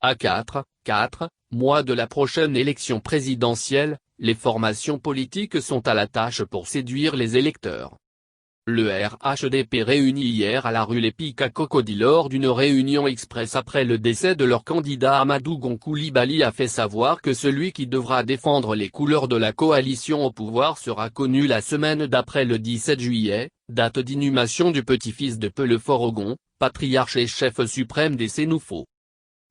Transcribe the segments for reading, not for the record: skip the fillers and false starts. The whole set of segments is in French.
À 4 mois de la prochaine élection présidentielle, les formations politiques sont à la tâche pour séduire les électeurs. Le RHDP réuni hier à la rue Les Pics à Cocody lors d'une réunion express après le décès de leur candidat Amadou Gon Coulibaly a fait savoir que celui qui devra défendre les couleurs de la coalition au pouvoir sera connu la semaine d'après le 17 juillet, date d'inhumation du petit-fils de Pelefort Ogon, patriarche et chef suprême des Sénoufos.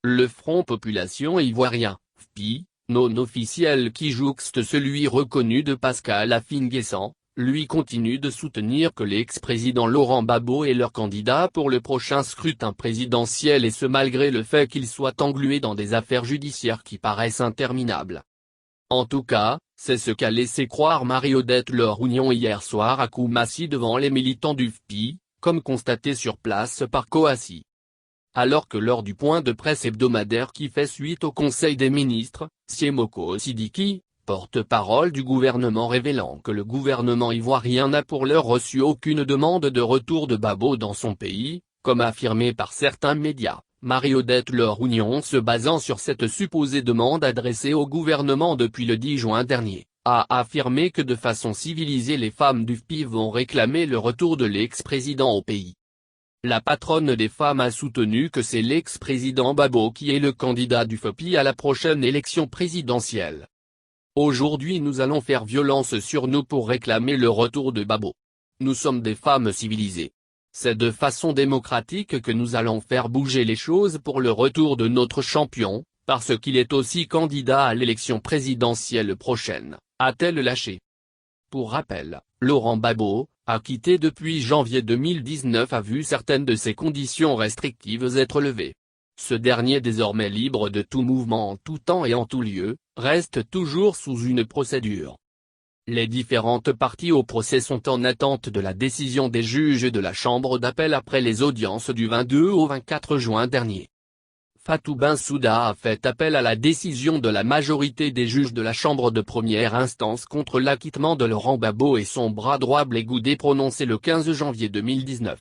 Le Front Population Ivoirien, FPI, non officiel qui jouxte celui reconnu de Pascal Affi-N'Guessan, lui continue de soutenir que l'ex-président Laurent Gbagbo est leur candidat pour le prochain scrutin présidentiel et ce malgré le fait qu'il soit englué dans des affaires judiciaires qui paraissent interminables. En tout cas, c'est ce qu'a laissé croire Marie-Odette Laure-Oignon hier soir à Koumassi devant les militants du FPI, comme constaté sur place par Kouassi. Alors que lors du point de presse hebdomadaire qui fait suite au Conseil des ministres, Siemoko Sidiki, porte-parole du gouvernement révélant que le gouvernement ivoirien n'a pour l'heure reçu aucune demande de retour de Gbagbo dans son pays, comme affirmé par certains médias, Marie-Odette Laure-Oignon se basant sur cette supposée demande adressée au gouvernement depuis le 10 juin dernier, a affirmé que de façon civilisée les femmes du FPI vont réclamer le retour de l'ex-président au pays. La patronne des femmes a soutenu que c'est l'ex-président Gbagbo qui est le candidat du FPI à la prochaine élection présidentielle. Aujourd'hui nous allons faire violence sur nous pour réclamer le retour de Gbagbo. Nous sommes des femmes civilisées. C'est de façon démocratique que nous allons faire bouger les choses pour le retour de notre champion, parce qu'il est aussi candidat à l'élection présidentielle prochaine, a-t-elle lâché. Pour rappel, Laurent Gbagbo, acquitté depuis janvier 2019 a vu certaines de ses conditions restrictives être levées. Ce dernier désormais libre de tout mouvement en tout temps et en tout lieu, reste toujours sous une procédure. Les différentes parties au procès sont en attente de la décision des juges de la chambre d'appel après les audiences du 22 au 24 juin dernier. Fatou Bensouda a fait appel à la décision de la majorité des juges de la chambre de première instance contre l'acquittement de Laurent Gbagbo et son bras droit Blé Goudé prononcé le 15 janvier 2019.